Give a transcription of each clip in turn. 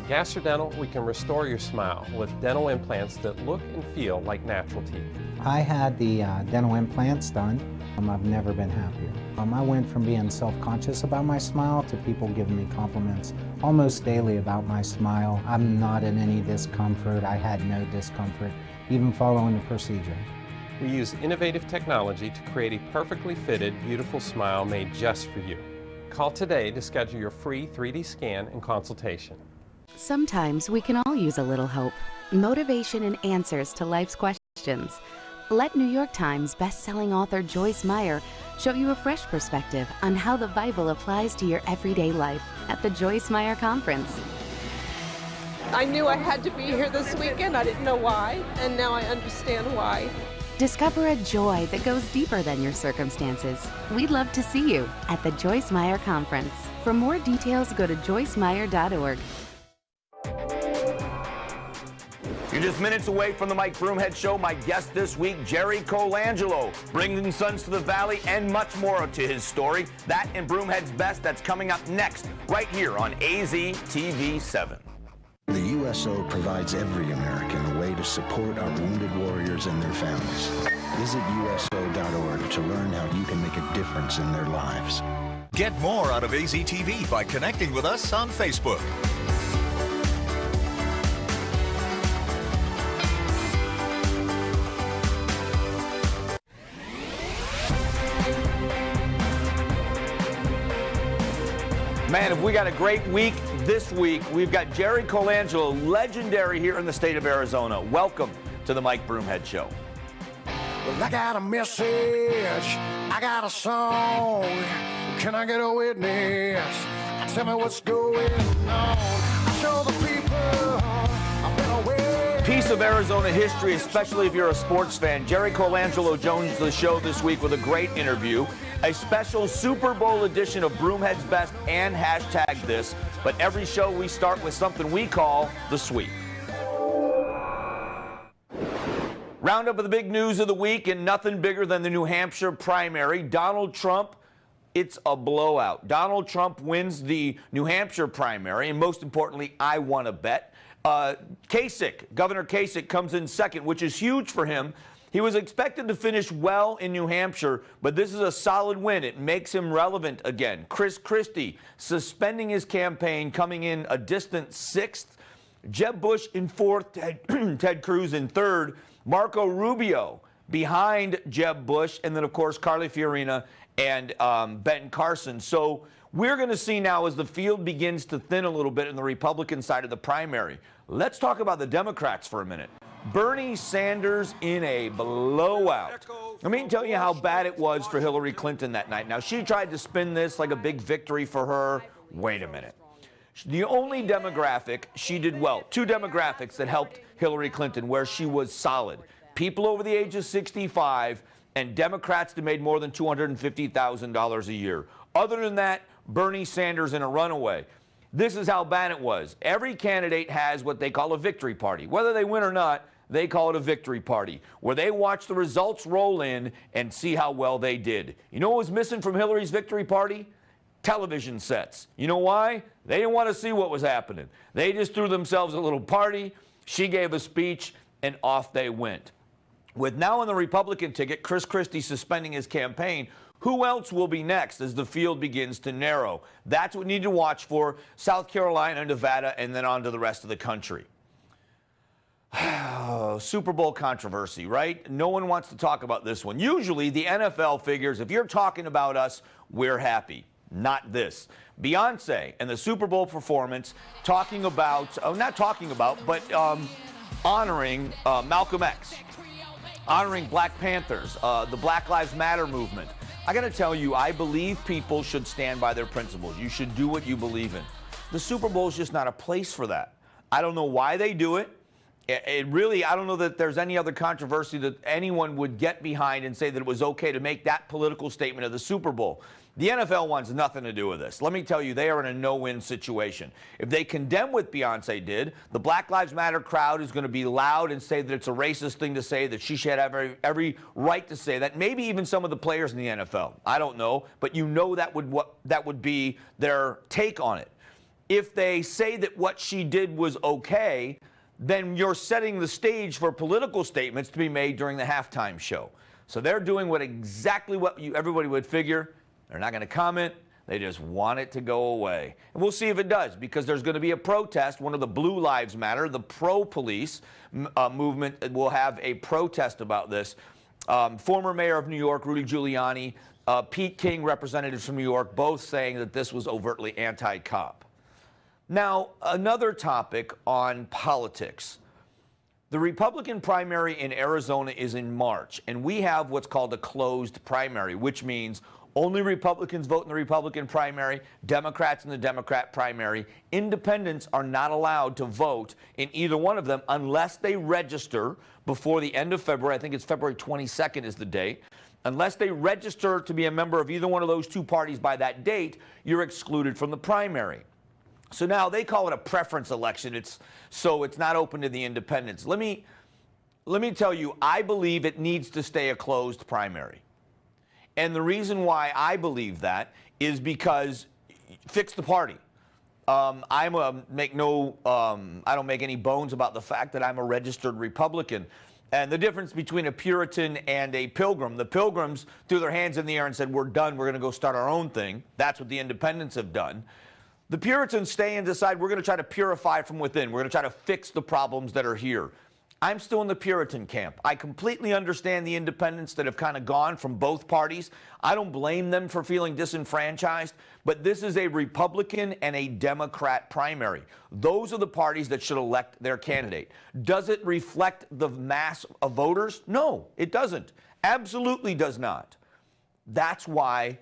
Gastrodental, we can restore your smile with dental implants that look and feel like natural teeth. I had the dental implants done. I've never been happier. I went from being self-conscious about my smile to people giving me compliments almost daily about my smile. I'm not in any discomfort. I had no discomfort, even following the procedure. We use innovative technology to create a perfectly fitted, beautiful smile made just for you. Call today to schedule your free 3D scan and consultation. Sometimes we can all use a little hope, motivation, and answers to life's questions. Let New York Times best-selling author Joyce Meyer show you a fresh perspective on how the Bible applies to your everyday life at the Joyce Meyer Conference. I knew I had to be here this weekend. I didn't know why, and now I understand why. Discover a joy that goes deeper than your circumstances. We'd love to see you at the Joyce Meyer Conference. For more details, go to joycemeyer.org. You're just minutes away from the Mike Broomhead Show. My guest this week, Jerry Colangelo, bringing Sons to the Valley and much more to his story. That and Broomhead's Best, that's coming up next, right here on AZTV 7. The USO provides every American a way to support our wounded warriors and their families. Visit USO.org to learn how you can make a difference in their lives. Get more out of AZTV by connecting with us on Facebook. Man, if we got a great week this week, we've got Jerry Colangelo, legendary here in the state of Arizona. Welcome to the Mike Broomhead Show. Well, I got a message, I got a song. Can I get a witness? Tell me what's going on. I show the people I've been away. Piece of Arizona history, especially if you're a sports fan. Jerry Colangelo joins the show this week with a great interview. A special Super Bowl edition of Broomhead's Best and hashtag this. But every show we start with something we call the sweep. Roundup of the big news of the week, and nothing bigger than the New Hampshire primary. Donald Trump, it's a blowout. Donald Trump wins the New Hampshire primary, and most importantly, I won a bet. Governor Kasich comes in second, which is huge for him. He was expected to finish well in New Hampshire, but this is a solid win. It makes him relevant again. Chris Christie suspending his campaign, coming in a distant sixth. Jeb Bush in fourth, Ted Cruz in third. Marco Rubio behind Jeb Bush, and then, of course, Carly Fiorina and Ben Carson. So we're going to see now as the field begins to thin a little bit in the Republican side of the primary. Let's talk about the Democrats for a minute. Bernie Sanders in a blowout. Let me tell you how bad it was for Hillary Clinton that night. Now, she tried to spin this like a big victory for her. Wait a minute. The only demographic she did well, two demographics that helped Hillary Clinton where she was solid. People over the age of 65 and Democrats that made more than $250,000 a year. Other than that, Bernie Sanders in a runaway. This is how bad it was. Every candidate has what they call a victory party. Whether they win or not, they call it a victory party, where they watch the results roll in and see how well they did. You know what was missing from Hillary's victory party? Television sets. You know why? They didn't want to see what was happening. They just threw themselves a little party. She gave a speech, and off they went. With now on the Republican ticket, Chris Christie suspending his campaign, who else will be next as the field begins to narrow? That's what we need to watch for. South Carolina, Nevada, and then on to the rest of the country. Super Bowl controversy, right? No one wants to talk about this one. Usually the NFL figures, if you're talking about us, we're happy. Not this. Beyonce and the Super Bowl performance talking about, honoring Malcolm X, honoring Black Panthers, the Black Lives Matter movement. I got to tell you, I believe people should stand by their principles. You should do what you believe in. The Super Bowl is just not a place for that. I don't know why they do it. I don't know that there's any other controversy that anyone would get behind and say that it was okay to make that political statement of the Super Bowl. The NFL wants nothing to do with this. Let me tell you, they are in a no-win situation. If they condemn what Beyonce did, the Black Lives Matter crowd is going to be loud and say that it's a racist thing to say, that she should have every right to say that. Maybe even some of the players in the NFL. I don't know, but you know that would be their take on it. If they say that what she did was okay, then you're setting the stage for political statements to be made during the halftime show. So they're doing exactly what everybody would figure. They're not going to comment. They just want it to go away. And we'll see if it does, because there's going to be a protest. One of the Blue Lives Matter, the pro-police movement, will have a protest about this. Former mayor of New York, Rudy Giuliani, Pete King, representatives from New York, both saying that this was overtly anti-cop. Now, another topic on politics. The Republican primary in Arizona is in March, and we have what's called a closed primary, which means only Republicans vote in the Republican primary, Democrats in the Democrat primary. Independents are not allowed to vote in either one of them unless they register before the end of February. I think it's February 22nd is the date. Unless they register to be a member of either one of those two parties by that date, you're excluded from the primary. So now they call it a preference election. So it's not open to the independents. Let me tell you, I believe it needs to stay a closed primary. And the reason why I believe that is because fix the party. I don't make any bones about the fact that I'm a registered Republican. And the difference between a Puritan and a Pilgrim, the Pilgrims threw their hands in the air and said, we're done, we're going to go start our own thing. That's what the independents have done. The Puritans stay and decide we're going to try to purify from within. We're going to try to fix the problems that are here. I'm still in the Puritan camp. I completely understand the independents that have kind of gone from both parties. I don't blame them for feeling disenfranchised, but this is a Republican and a Democrat primary. Those are the parties that should elect their candidate. Does it reflect the mass of voters? No, it doesn't. Absolutely does not. That's why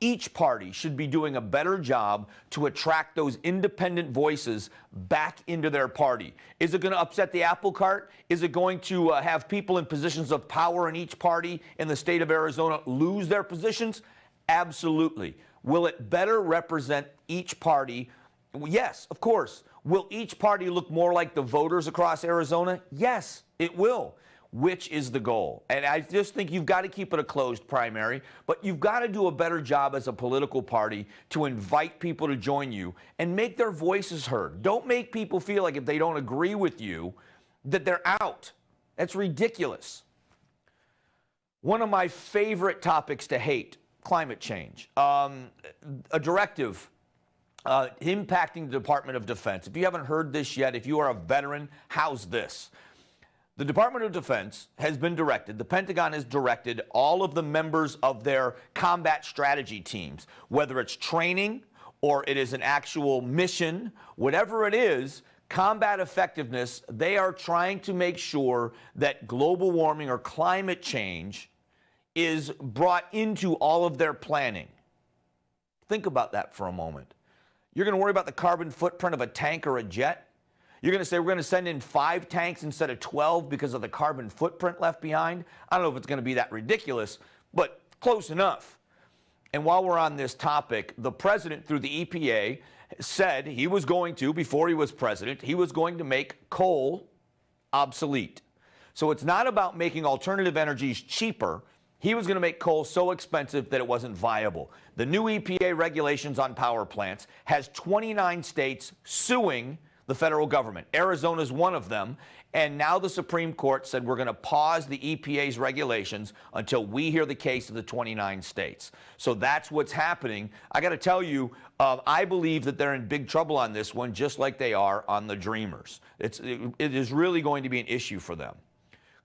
each party should be doing a better job to attract those independent voices back into their party. Is it going to upset the apple cart? Is it going to have people in positions of power in each party in the state of Arizona lose their positions? Absolutely. Will it better represent each party? Yes, of course. Will each party look more like the voters across Arizona? Yes, it will. Which is the goal. And I just think you've got to keep it a closed primary, but you've got to do a better job as a political party to invite people to join you and make their voices heard. Don't make people feel like if they don't agree with you, that they're out. That's ridiculous. One of my favorite topics to hate, climate change. A directive impacting the Department of Defense. If you haven't heard this yet, if you are a veteran, how's this? The Department of Defense has been directed, the Pentagon has directed all of the members of their combat strategy teams, whether it's training or it is an actual mission, whatever it is, combat effectiveness, they are trying to make sure that global warming or climate change is brought into all of their planning. Think about that for a moment. You're going to worry about the carbon footprint of a tank or a jet? You're going to say we're going to send in 5 tanks instead of 12 because of the carbon footprint left behind? I don't know if it's going to be that ridiculous, but close enough. And while we're on this topic, the president, through the EPA, said he was going to, before he was president, he was going to make coal obsolete. So it's not about making alternative energies cheaper. He was going to make coal so expensive that it wasn't viable. The new EPA regulations on power plants has 29 states suing the federal government. Arizona's one of them. And now the Supreme Court said we're going to pause the EPA's regulations until we hear the case of the 29 states. So that's what's happening. I got to tell you, I believe that they're in big trouble on this one, just like they are on the Dreamers. It is really going to be an issue for them.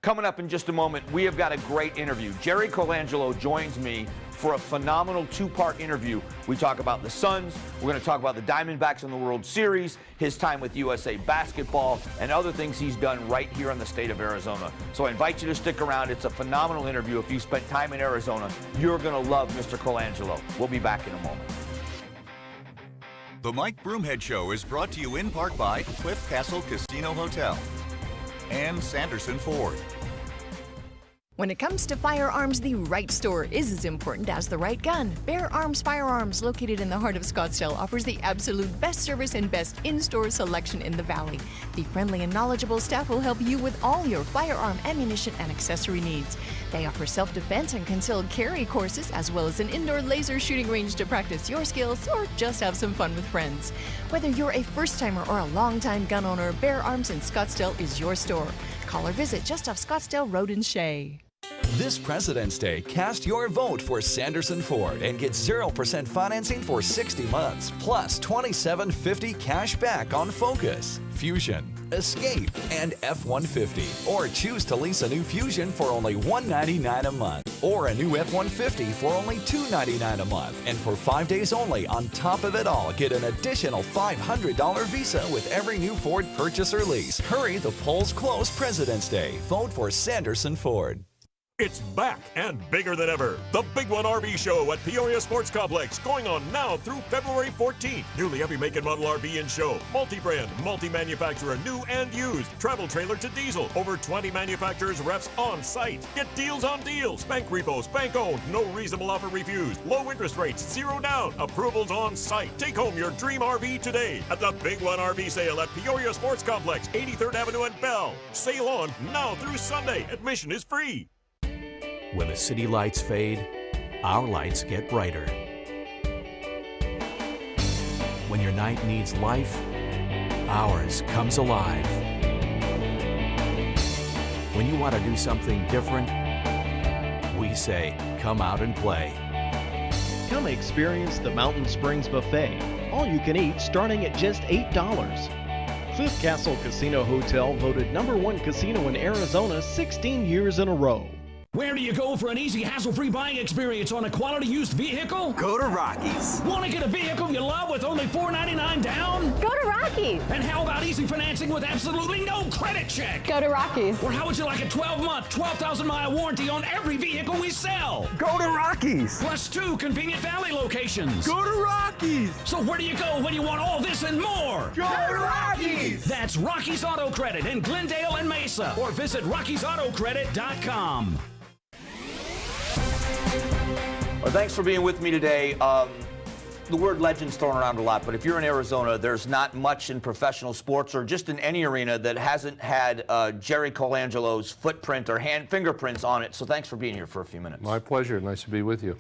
Coming up in just a moment, we have got a great interview. Jerry Colangelo joins me for a phenomenal 2-part interview. We talk about the Suns, we're going to talk about the Diamondbacks in the World Series, his time with USA Basketball, and other things he's done right here in the state of Arizona. So I invite you to stick around. It's a phenomenal interview. If you spent time in Arizona, you're going to love Mr. Colangelo. We'll be back in a moment. The Mike Broomhead Show is brought to you in part by Cliff Castle Casino Hotel and Sanderson Ford. When it comes to firearms, the right store is as important as the right gun. Bear Arms Firearms, located in the heart of Scottsdale, offers the absolute best service and best in-store selection in the Valley. The friendly and knowledgeable staff will help you with all your firearm, ammunition, and accessory needs. They offer self-defense and concealed carry courses, as well as an indoor laser shooting range to practice your skills or just have some fun with friends. Whether you're a first-timer or a long-time gun owner, Bear Arms in Scottsdale is your store. Call or visit just off Scottsdale Road in Shea. This President's Day, cast your vote for Sanderson Ford and get 0% financing for 60 months, plus $2,750 cash back on Focus, Fusion, Escape, and F-150. Or choose to lease a new Fusion for only $199 a month, or a new F-150 for only $299 a month. And for 5 days only, on top of it all, get an additional $500 Visa with every new Ford purchase or lease. Hurry, the polls close President's Day. Vote for Sanderson Ford. It's back and bigger than ever. The Big One RV Show at Peoria Sports Complex, going on now through February 14th. Nearly every make and model RV in show. Multi-brand, multi-manufacturer, new and used. Travel trailer to diesel. Over 20 manufacturers reps on site. Get deals on deals. Bank repos, bank owned. No reasonable offer refused. Low interest rates, zero down. Approvals on site. Take home your dream RV today at the Big One RV Sale at Peoria Sports Complex, 83rd Avenue and Bell. Sale on now through Sunday. Admission is free. When the city lights fade, our lights get brighter. When your night needs life, ours comes alive. When you want to do something different, we say, come out and play. Come experience the Mountain Springs Buffet. All you can eat starting at just $8. Cliff Castle Casino Hotel voted #1 casino in Arizona 16 years in a row. Where do you go for an easy, hassle-free buying experience on a quality used vehicle? Go to Rockies. Want to get a vehicle you love with only $499 down? Go to Rockies. And how about easy financing with absolutely no credit check? Go to Rockies. Or how would you like a 12-month, 12,000-mile warranty on every vehicle we sell? Go to Rockies. Plus 2 convenient Valley locations. Go to Rockies. So where do you go when you want all this and more? Go to Rockies. That's Rockies Auto Credit in Glendale and Mesa. Or visit RockiesAutoCredit.com. Well, thanks for being with me today. The word legend's thrown around a lot, but if you're in Arizona, there's not much in professional sports or just in any arena that hasn't had Jerry Colangelo's footprint or fingerprints on it. So thanks for being here for a few minutes. My pleasure. Nice to be with you.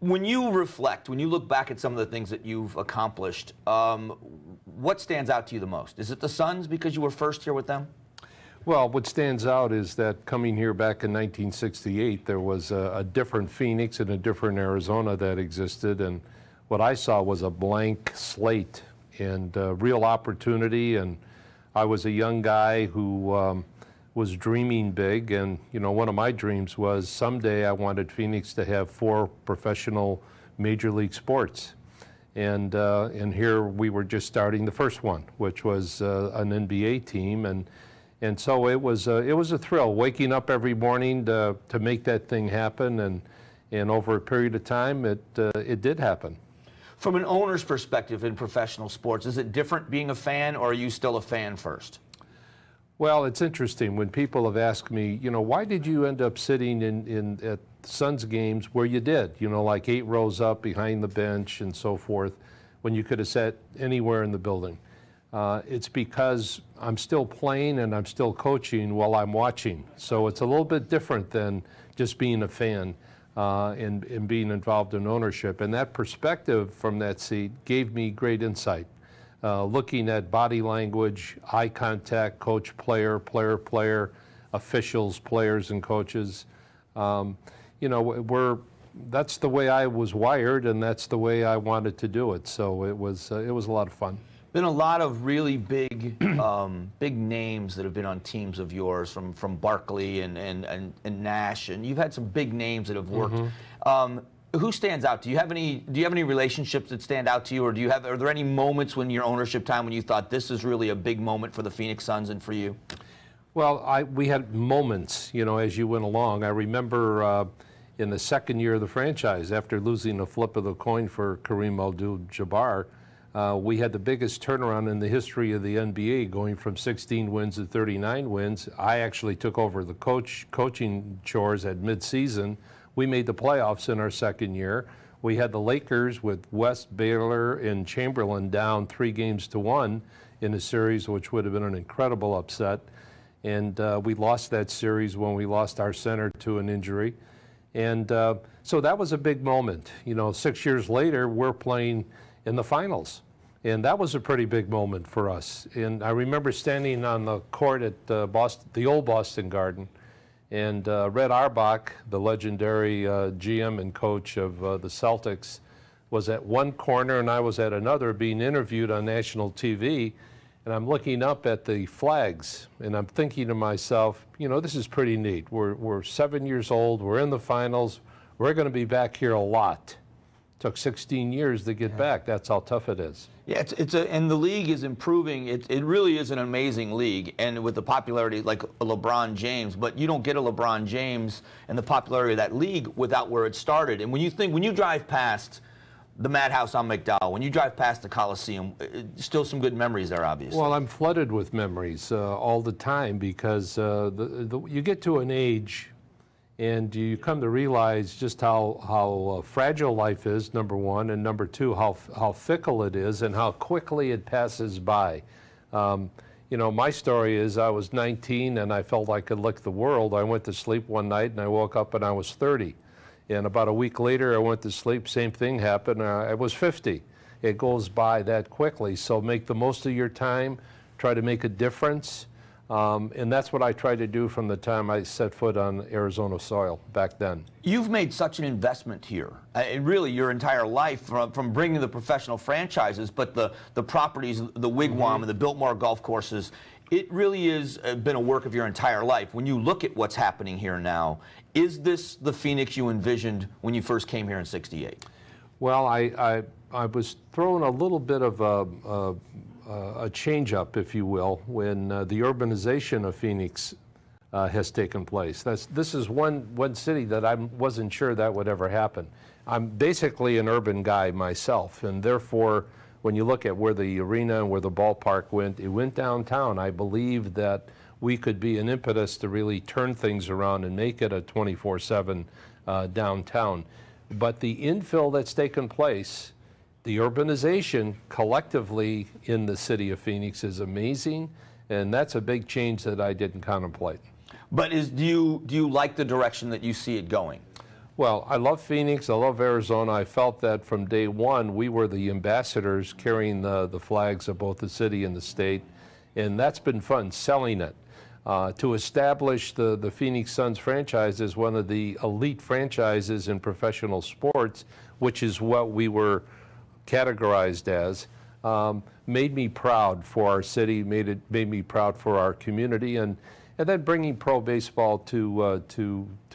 When you reflect, when you look back at some of the things that you've accomplished, what stands out to you the most? Is it the Suns because you were first here with them? Well, what stands out is that coming here back in 1968, there was a different Phoenix and a different Arizona that existed, and what I saw was a blank slate and real opportunity, and I was a young guy who was dreaming big, and you know, one of my dreams was someday I wanted Phoenix to have 4 professional major league sports. And here we were just starting the first one, which was an NBA team, and so it was a thrill, waking up every morning to make that thing happen, and over a period of time, it did happen. From an owner's perspective in professional sports, is it different being a fan, or are you still a fan first? Well, it's interesting when people have asked me, you know, why did you end up sitting at Suns games where you did, you know, like 8 rows up behind the bench and so forth, when you could have sat anywhere in the building? It's because I'm still playing and I'm still coaching while I'm watching. So it's a little bit different than just being a fan and being involved in ownership. And that perspective from that seat gave me great insight. Looking at body language, eye contact, coach, player, officials, players, and coaches. You know, that's the way I was wired, and that's the way I wanted to do it. So it was a lot of fun. Been a lot of really big, big names that have been on teams of yours, from Barkley and Nash, and you've had some big names that have worked. Who stands out? Do you have any relationships that stand out to you, or are there any moments when your ownership time when you thought this is really a big moment for the Phoenix Suns and for you? Well, we had moments, you know, as you went along. I remember in the second year of the franchise, after losing a flip of the coin for Kareem Abdul-Jabbar, We had the biggest turnaround in the history of the NBA, going from 16 wins to 39 wins. I actually took over the coaching chores at midseason. We made the playoffs in our second year. We had the Lakers with West, Baylor, and Chamberlain down 3-1 in a series, which would have been an incredible upset. And we lost that series when we lost our center to an injury. And so that was a big moment. 6 years later, we're playing in the finals. And that was a pretty big moment for us. And I remember standing on the court at the old Boston Garden, and Red Auerbach, the legendary GM and coach of the Celtics, was at one corner and I was at another being interviewed on national TV. And I'm looking up at the flags and I'm thinking to myself, this is pretty neat. We're 7 years old, we're in the finals, we're going to be back here a lot. Took 16 years to get back. That's how tough it is. Yeah, and the league is improving. It really is an amazing league, and with the popularity like a LeBron James. But you don't get a LeBron James and the popularity of that league without where it started. And when you drive past the Madhouse on McDowell, when you drive past the Coliseum, still some good memories there, obviously. Well, I'm flooded with memories all the time because you get to an age. And you come to realize just how fragile life is, number one, and number two, how fickle it is and how quickly it passes by. My story is I was 19 and I felt I could lick the world. I went to sleep one night and I woke up and I was 30. And about a week later, I went to sleep, same thing happened, I was 50. It goes by that quickly, so make the most of your time, try to make a difference. And that's what I tried to do from the time I set foot on Arizona soil back then. You've made such an investment here, really your entire life, from bringing the professional franchises, but the properties, the Wigwam and the Biltmore golf courses, it really has been a work of your entire life. When you look at what's happening here now, is this the Phoenix you envisioned when you first came here in '68? Well, I was thrown a little bit of a change-up, if you will, when the urbanization of Phoenix has taken place. This is one city that I wasn't sure that would ever happen. I'm basically an urban guy myself, and therefore, when you look at where the arena and where the ballpark went, it went downtown. I believe that we could be an impetus to really turn things around and make it a 24/7 downtown. But the infill that's taken place, the urbanization collectively in the city of Phoenix is amazing, and that's a big change that I didn't contemplate. But do you like the direction that you see it going? Well, I love Phoenix, I love Arizona. I felt that from day one we were the ambassadors carrying the flags of both the city and the state, and that's been fun, selling it. To establish the Phoenix Suns franchise as one of the elite franchises in professional sports, which is what we were categorized as, made me proud for our city, made me proud for our community, and then bringing pro baseball to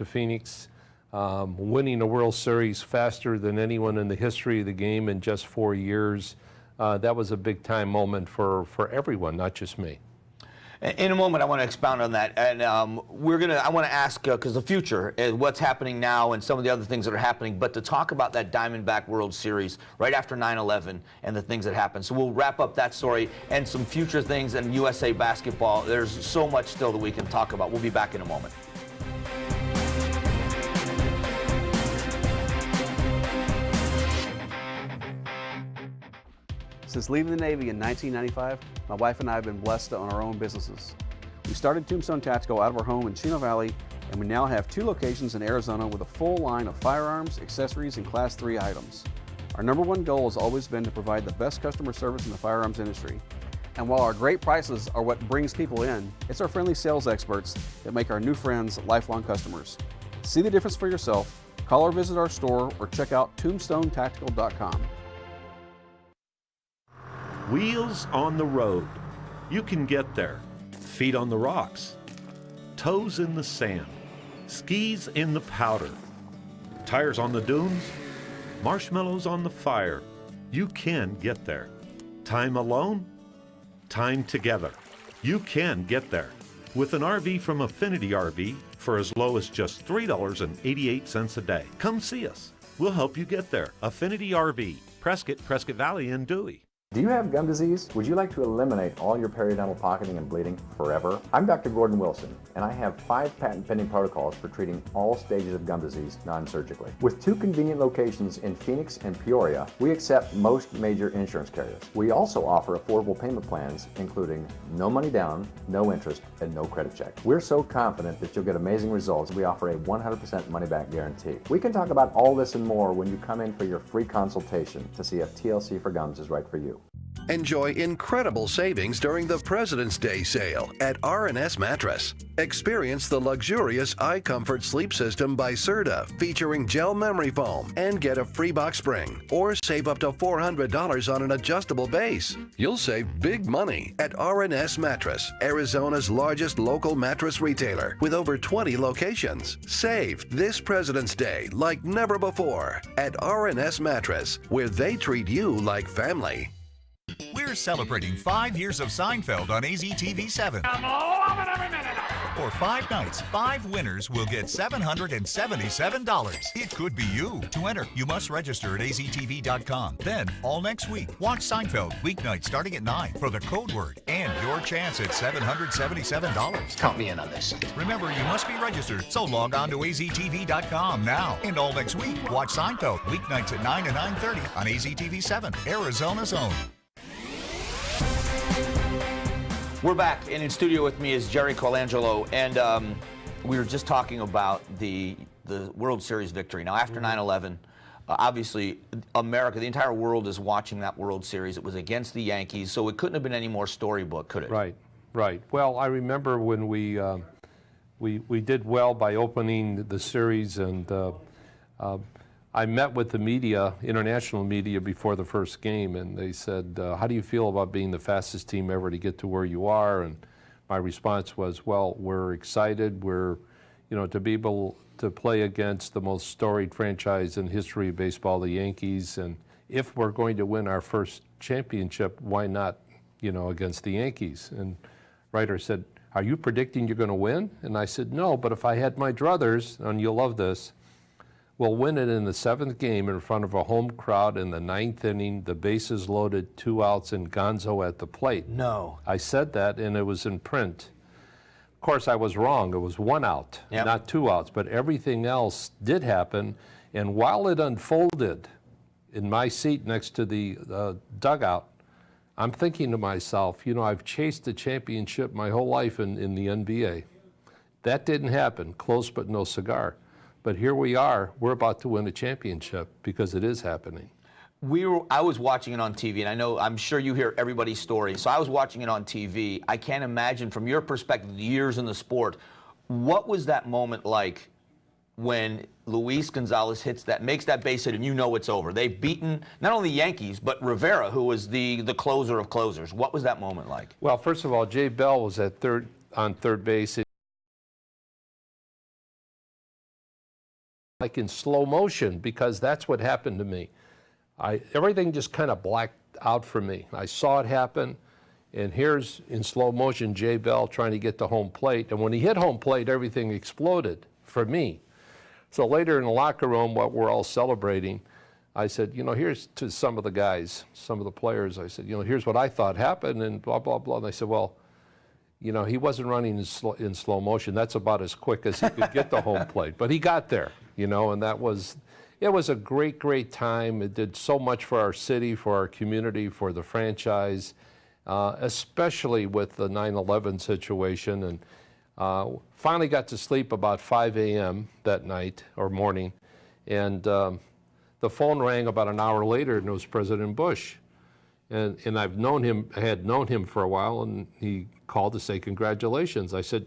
Phoenix, winning a World Series faster than anyone in the history of the game in just 4 years. That was a big time moment for everyone, not just me. In a moment, I want to expound on that, and I want to ask, because the future is what's happening now and some of the other things that are happening, but to talk about that Diamondback World Series right after 9/11 and the things that happened. So we'll wrap up that story and some future things in USA basketball. There's so much still that we can talk about. We'll be back in a moment. Since leaving the Navy in 1995, my wife and I have been blessed to own our own businesses. We started Tombstone Tactical out of our home in Chino Valley, and we now have 2 locations in Arizona with a full line of firearms, accessories, and Class 3 items. Our number one goal has always been to provide the best customer service in the firearms industry. And while our great prices are what brings people in, it's our friendly sales experts that make our new friends lifelong customers. See the difference for yourself. Call or visit our store or check out tombstonetactical.com. Wheels on the road. You can get there. Feet on the rocks. Toes in the sand. Skis in the powder. Tires on the dunes. Marshmallows on the fire. You can get there. Time alone? Time together. You can get there. With an RV from Affinity RV for as low as just $3.88 a day. Come see us. We'll help you get there. Affinity RV, Prescott, Prescott Valley, and Dewey. Do you have gum disease? Would you like to eliminate all your periodontal pocketing and bleeding forever? I'm Dr. Gordon Wilson, and I have 5 patent-pending protocols for treating all stages of gum disease non-surgically. With 2 convenient locations in Phoenix and Peoria, we accept most major insurance carriers. We also offer affordable payment plans, including no money down, no interest, and no credit check. We're so confident that you'll get amazing results, we offer a 100% money-back guarantee. We can talk about all this and more when you come in for your free consultation to see if TLC for Gums is right for you. Enjoy incredible savings during the President's Day sale at R&S Mattress. Experience the luxurious iComfort Sleep System by Serta featuring gel memory foam and get a free box spring or save up to $400 on an adjustable base. You'll save big money at R&S Mattress, Arizona's largest local mattress retailer with over 20 locations. Save this President's Day like never before at R&S Mattress, where they treat you like family. We're celebrating 5 years of Seinfeld on AZTV 7. I'm loving every minute of it. For 5 nights, 5 winners will get $777. It could be you. To enter, you must register at aztv.com. Then, all next week, watch Seinfeld weeknights starting at 9 for the code word and your chance at $777. Count me in on this. Remember, you must be registered, so log on to aztv.com now. And all next week, watch Seinfeld weeknights at 9 and 9:30 on AZTV 7, Arizona's own. We're back, and in studio with me is Jerry Colangelo, and we were just talking about the World Series victory. Now, after 9/11, obviously, America, the entire world is watching that World Series. It was against the Yankees, so it couldn't have been any more storybook, could it? Right, right. Well, I remember when we did well by opening the series, and I met with the media, international media, before the first game, and they said, how do you feel about being the fastest team ever to get to where you are? And my response was, well, we're excited. We're, to be able to play against the most storied franchise in history of baseball, the Yankees, and if we're going to win our first championship, why not, against the Yankees? And writer said, are you predicting you're going to win? And I said, no, but if I had my druthers, and you'll love this, we'll win it in the 7th game in front of a home crowd in the 9th inning, the bases loaded, 2 outs, and Gonzo at the plate. No. I said that, and it was in print. Of course, I was wrong. It was 1 out, not 2 outs, but everything else did happen. And while it unfolded in my seat next to the dugout, I'm thinking to myself, I've chased a championship my whole life in the NBA. That didn't happen, close but no cigar. But here we are, we're about to win a championship because it is happening. I was watching it on TV, and I'm sure you hear everybody's story. So I was watching it on TV. I can't imagine, from your perspective, the years in the sport, what was that moment like when Luis Gonzalez makes that base hit, and it's over? They've beaten not only the Yankees, but Rivera, who was the closer of closers. What was that moment like? Well, first of all, Jay Bell was on third base. Like in slow motion, because that's what happened to me. Everything just kind of blacked out for me. I saw it happen, and here's in slow motion Jay Bell trying to get to home plate, and when he hit home plate, everything exploded for me. So later in the locker room, while we're all celebrating, I said, here's to some of the guys, some of the players, I said, here's what I thought happened, and blah, blah, blah. And they said, well, he wasn't running in slow motion. That's about as quick as he could get to home plate. But he got there, and it was a great, great time. It did so much for our city, for our community, for the franchise, especially with the 9/11 situation. And finally got to sleep about 5 a.m. that night or morning. And the phone rang about an hour later, and it was President Bush. And I had known him for a while, and he called to say congratulations. I said,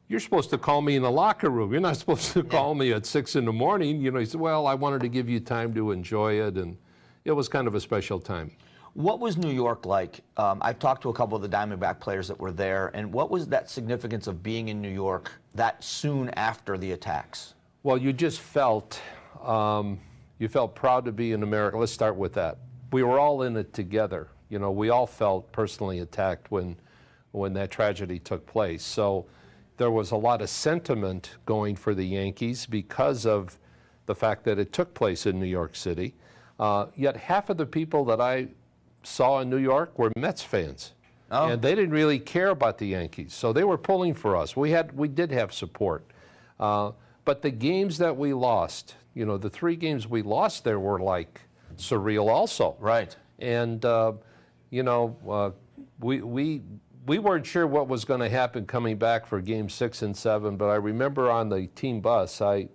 you're supposed to call me in the locker room. You're not supposed to call me at 6 in the morning. He said, well, I wanted to give you time to enjoy it, and it was kind of a special time. What was New York like? I've talked to a couple of the Diamondback players that were there, and what was that significance of being in New York that soon after the attacks? Well, you just felt, you felt proud to be in America. Let's start with that. We were all in it together. We all felt personally attacked when that tragedy took place. So there was a lot of sentiment going for the Yankees because of the fact that it took place in New York City. Yet half of the people that I saw in New York were Mets fans. Oh. And they didn't really care about the Yankees, so they were pulling for us. We did have support. But the games that we lost, the 3 games we lost there were like surreal also. Right. And, we weren't sure what was going to happen coming back for Game 6 and 7, but I remember on the team bus, I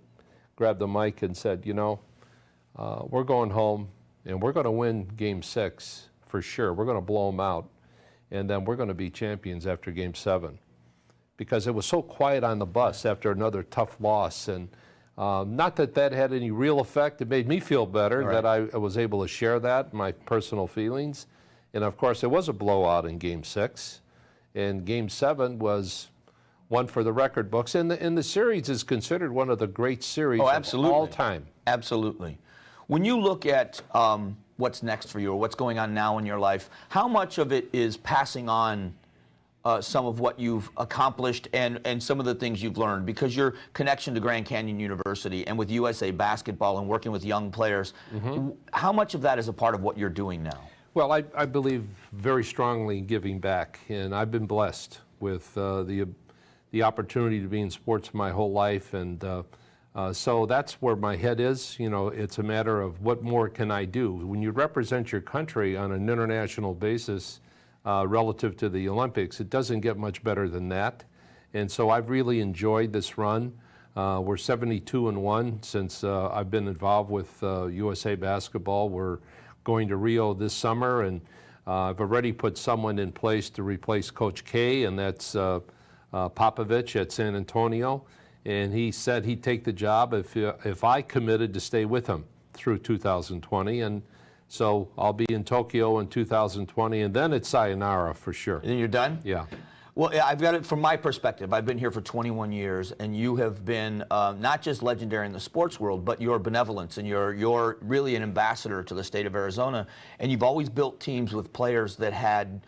grabbed the mic and said, we're going home and we're going to win Game 6 for sure. We're going to blow them out, and then we're going to be champions after Game 7. Because it was so quiet on the bus after another tough loss. And not that that had any real effect. It made me feel better that I was able to share that, my personal feelings. And of course, it was a blowout in Game 6. And Game 7 was one for the record books. And the series is considered one of the great series of all time. Absolutely. When you look at what's next for you or what's going on now in your life, how much of it is passing on some of what you've accomplished and some of the things you've learned, because your connection to Grand Canyon University and with USA Basketball and working with young players, how much of that is a part of what you're doing now? Well, I believe very strongly in giving back, and I've been blessed with the opportunity to be in sports my whole life, and so that's where my head is. It's a matter of what more can I do? When you represent your country on an international basis, relative to the Olympics, it doesn't get much better than that. And so I've really enjoyed this run. We're 72-1 since I've been involved with USA Basketball. We're going to Rio this summer, and I've already put someone in place to replace Coach K, and that's Popovich at San Antonio. And he said he'd take the job if I committed to stay with him through 2020. And so I'll be in Tokyo in 2020, and then it's sayonara for sure. And then you're done? Yeah. Well, I've got it from my perspective. I've been here for 21 years, and you have been not just legendary in the sports world, but your benevolence, and you're really an ambassador to the state of Arizona, and you've always built teams with players that had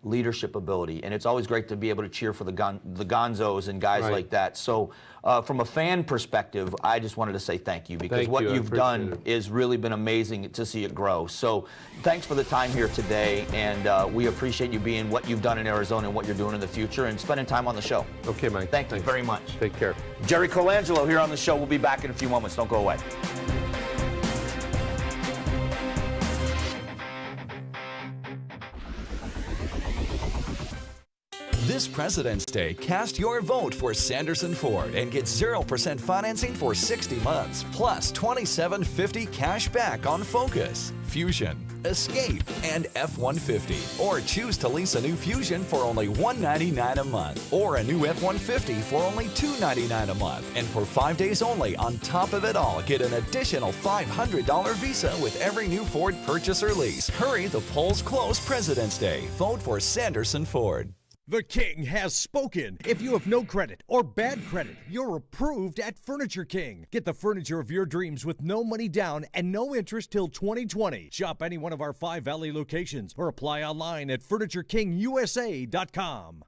leadership ability, and it's always great to be able to cheer for the Gonzos and guys like that. So from a fan perspective, I just wanted to say thank you, because what you've done has really been amazing to see it grow. So thanks for the time here today, and we appreciate you being what you've done in Arizona and what you're doing in the future and spending time on the show. Okay, Mike. Thank you very much. Take care. Jerry Colangelo here on the show. We'll be back in a few moments. Don't go away. This President's Day, cast your vote for Sanderson Ford and get 0% financing for 60 months, plus $27.50 cash back on Focus, Fusion, Escape, and F-150. Or choose to lease a new Fusion for only $199 a month, or a new F-150 for only $299 a month. And for 5 days only, on top of it all, get an additional $500 Visa with every new Ford purchase or lease. Hurry, the polls close President's Day. Vote for Sanderson Ford. The King has spoken. If you have no credit or bad credit, you're approved at Furniture King. Get the furniture of your dreams with no money down and no interest till 2020. Shop any one of our 5 Valley locations or apply online at FurnitureKingUSA.com.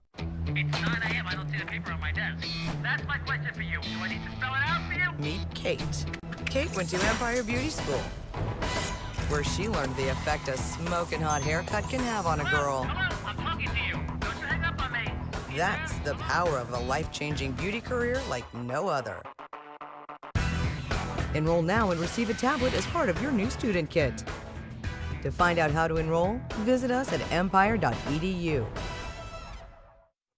It's 9 a.m. I don't see the paper on my desk. That's my question for you. Do I need to spell it out for you? Meet Kate. Kate went to Empire Beauty School, where she learned the effect a smoking hot haircut can have on a girl. Hello, I'm talking to you. Don't you hang up on me. That's the power of a life-changing beauty career like no other. Enroll now and receive a tablet as part of your new student kit. To find out how to enroll, visit us at empire.edu.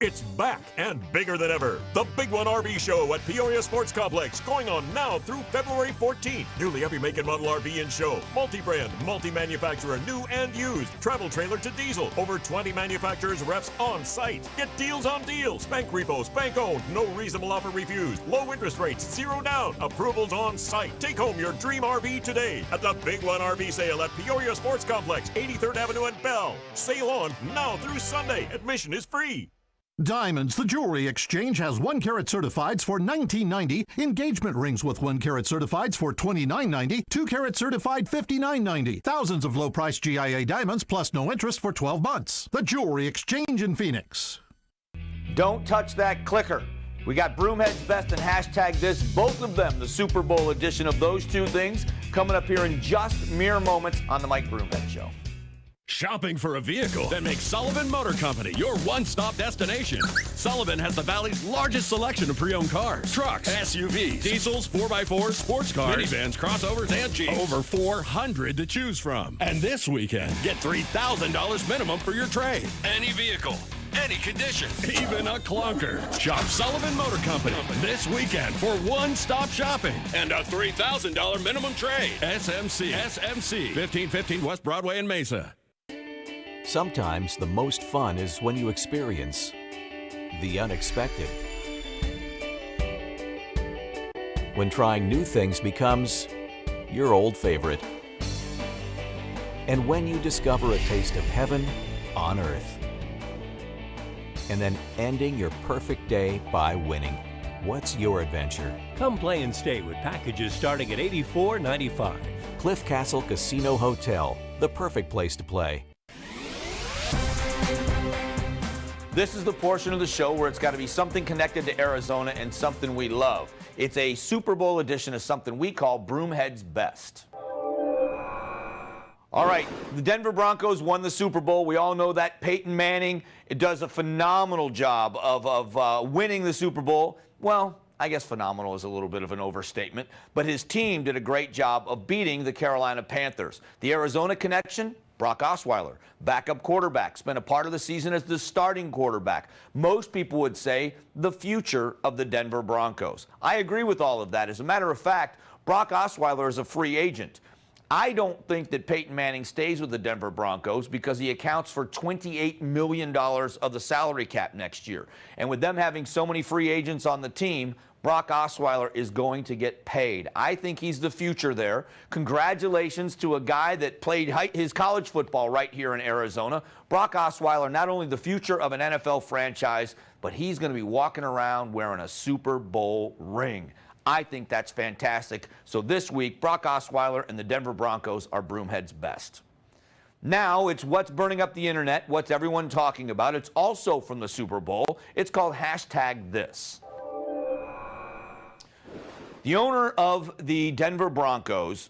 It's back and bigger than ever. The Big One RV Show at Peoria Sports Complex, going on now through February 14th. Nearly every make and model RV in show. Multi-brand, multi-manufacturer, new and used. Travel trailer to diesel. Over 20 manufacturers reps on site. Get deals on deals. Bank repos, bank owned. No reasonable offer refused. Low interest rates, 0 down. Approvals on site. Take home your dream RV today at the Big One RV sale at Peoria Sports Complex, 83rd Avenue and Bell. Sale on now through Sunday. Admission is free. Diamonds, the jewelry exchange, has 1-carat certifieds for $19.90, engagement rings with 1-carat certifieds for $29.90, 2-carat certified $59.90, thousands of low-price GIA diamonds plus no interest for 12 months. The Jewelry Exchange in Phoenix. Don't touch that clicker. We got Broomhead's Best and Hashtag This, both of them, the Super Bowl edition of those two things, coming up here in just mere moments on the Mike Broomhead Show. Shopping for a vehicle? Then make Sullivan Motor Company your one-stop destination. Sullivan has the Valley's largest selection of pre-owned cars, trucks, SUVs, diesels, 4x4s, sports cars, minivans, crossovers, and Jeeps. Over 400 to choose from. And this weekend, get $3,000 minimum for your trade. Any vehicle, any condition, even a clunker. Shop Sullivan Motor Company this weekend for one-stop shopping and a $3,000 minimum trade. SMC 1515 West Broadway in Mesa. Sometimes the most fun is when you experience the unexpected. When trying new things becomes your old favorite. And when you discover a taste of heaven on earth. And then ending your perfect day by winning. What's your adventure? Come play and stay with packages starting at $84.95. Cliff Castle Casino Hotel, the perfect place to play. This is the portion of the show where it's got to be something connected to Arizona and something we love. It's a Super Bowl edition of something we call Broomhead's Best. All right, the Denver Broncos won the Super Bowl. We all know that. Peyton Manning does a phenomenal job of winning the Super Bowl. Well, I guess phenomenal is a little bit of an overstatement, but his team did a great job of beating the Carolina Panthers. The Arizona connection? Brock Osweiler, backup quarterback, spent a part of the season as the starting quarterback. Most people would say the future of the Denver Broncos. I agree with all of that. As a matter of fact, Brock Osweiler is a free agent. I don't think that Peyton Manning stays with the Denver Broncos because he accounts for $28 million of the salary cap next year. And with them having so many free agents on the team, Brock Osweiler is going to get paid. I think he's the future there. Congratulations to a guy that played his college football right here in Arizona. Brock Osweiler, not only the future of an NFL franchise, but he's going to be walking around wearing a Super Bowl ring. I think that's fantastic. So this week, Brock Osweiler and the Denver Broncos are Broomhead's Best. Now it's what's burning up the internet, what's everyone talking about. It's also from the Super Bowl. It's called #this. The owner of the Denver Broncos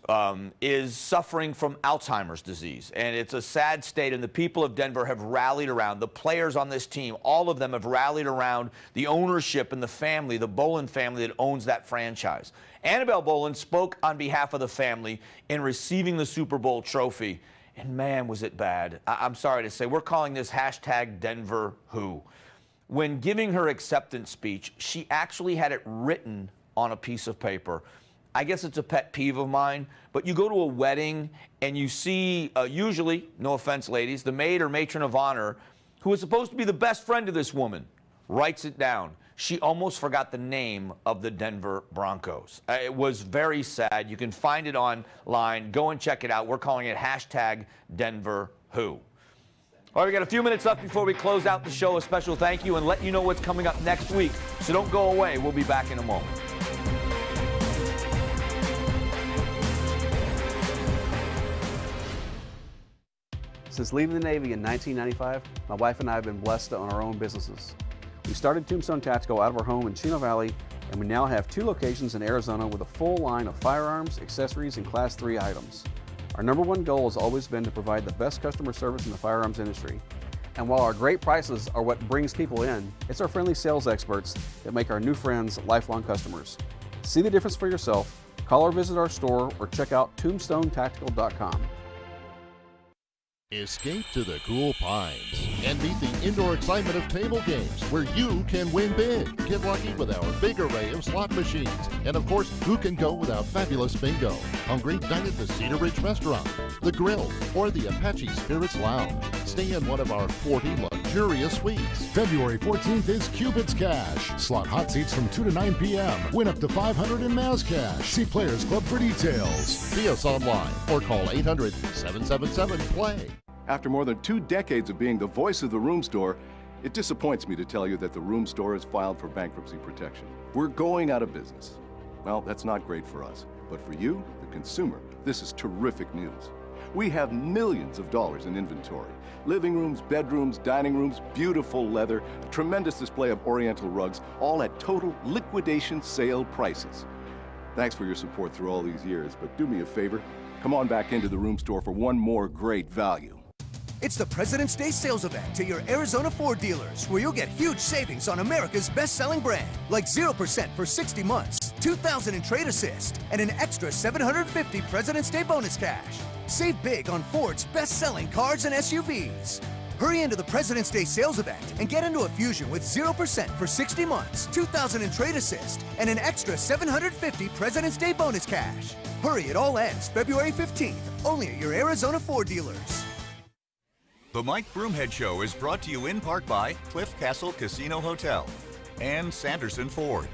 is suffering from Alzheimer's disease, and it's a sad state, and the people of Denver have rallied around. The players on this team, all of them have rallied around the ownership and the family, the Bolin family that owns that franchise. Annabelle Bolin spoke on behalf of the family in receiving the Super Bowl trophy, and man, was it bad. I'm sorry to say, we're calling this #DenverWho. When giving her acceptance speech, she actually had it written on a piece of paper. I guess it's a pet peeve of mine, but you go to a wedding and you see, usually, no offense ladies, the maid or matron of honor, who is supposed to be the best friend of this woman, writes it down. She almost forgot the name of the Denver Broncos. It was very sad. You can find it online. Go and check it out. We're calling it #DenverWho. All right, we got a few minutes left before we close out the show. A special thank you and let you know what's coming up next week. So don't go away. We'll be back in a moment. Since leaving the Navy in 1995, my wife and I have been blessed to own our own businesses. We started Tombstone Tactical out of our home in Chino Valley, and we now have 2 locations in Arizona with a full line of firearms, accessories, and Class 3 items. Our #1 goal has always been to provide the best customer service in the firearms industry. And while our great prices are what brings people in, it's our friendly sales experts that make our new friends lifelong customers. See the difference for yourself. Call or visit our store or check out tombstonetactical.com. Escape to the cool pines and meet the indoor excitement of table games where you can win big. Get lucky with our big array of slot machines. And of course, who can go without fabulous bingo? Hungry? Dine at the Cedar Ridge Restaurant, The Grill, or the Apache Spirits Lounge. Stay in one of our 40 luxurious suites. February 14th is Cupid's Cash. Slot hot seats from 2 to 9 p.m. Win up to $500 in Maz Cash. See Players Club for details. See us online or call 800-777-PLAY. After more than 2 decades of being the voice of the room store, it disappoints me to tell you that the room store has filed for bankruptcy protection. We're going out of business. Well, that's not great for us, but for you, the consumer, this is terrific news. We have millions of dollars in inventory. Living rooms, bedrooms, dining rooms, beautiful leather, a tremendous display of Oriental rugs, all at total liquidation sale prices. Thanks for your support through all these years, but do me a favor, come on back into the room store for one more great value. It's the President's Day sales event to your Arizona Ford dealers, where you'll get huge savings on America's best-selling brand, like 0% for 60 months, $2,000 in trade assist, and an extra $750 President's Day bonus cash. Save big on Ford's best-selling cars and SUVs. Hurry into the President's Day sales event and get into a Fusion with 0% for 60 months, $2,000 in trade assist, and an extra $750 President's Day bonus cash. Hurry, it all ends February 15th, only at your Arizona Ford dealers. The Mike Broomhead Show is brought to you in part by Cliff Castle Casino Hotel and Sanderson Ford.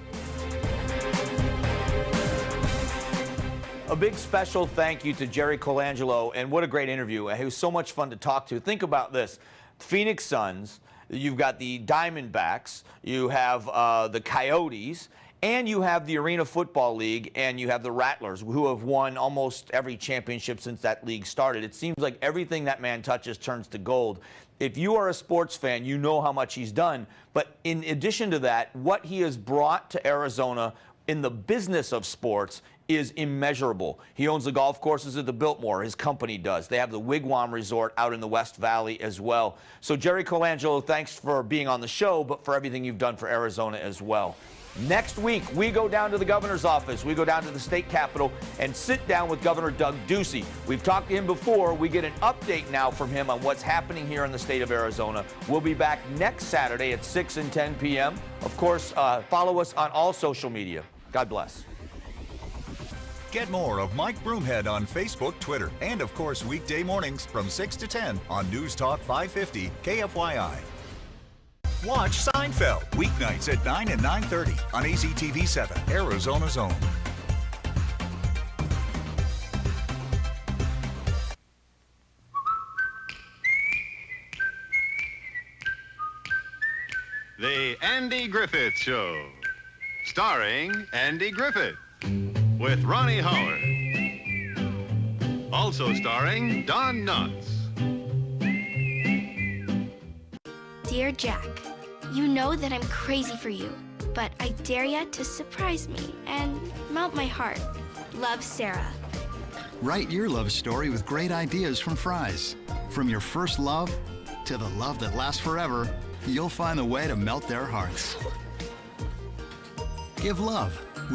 A big special thank you to Jerry Colangelo, and what a great interview. It was so much fun to talk to. Think about this. Phoenix Suns, you've got the Diamondbacks, you have the Coyotes, and you have the Arena Football League, and you have the Rattlers, who have won almost every championship since that league started. It seems like everything that man touches turns to gold. If you are a sports fan, you know how much he's done. But in addition to that, what he has brought to Arizona in the business of sports is immeasurable. He owns the golf courses at the Biltmore. His company does. They have the Wigwam Resort out in the West Valley as well. So Jerry Colangelo, thanks for being on the show, but for everything you've done for Arizona as well. Next week, we go down to the governor's office. We go down to the state capitol and sit down with Governor Doug Ducey. We've talked to him before. We get an update now from him on what's happening here in the state of Arizona. We'll be back next Saturday at 6 and 10 p.m. Of course, follow us on all social media. God bless. Get more of Mike Broomhead on Facebook, Twitter, and of course weekday mornings from 6 to 10 on News Talk 550 KFYI. Watch Seinfeld weeknights at 9 and 9:30 on AZTV 7, Arizona's own. The Andy Griffith Show, starring Andy Griffith, with Ronnie Howard. Also starring Don Knotts. Dear Jack, you know that I'm crazy for you, but I dare you to surprise me and melt my heart. Love, Sarah. Write your love story with great ideas from Fry's. From your first love to the love that lasts forever, you'll find a way to melt their hearts. Give love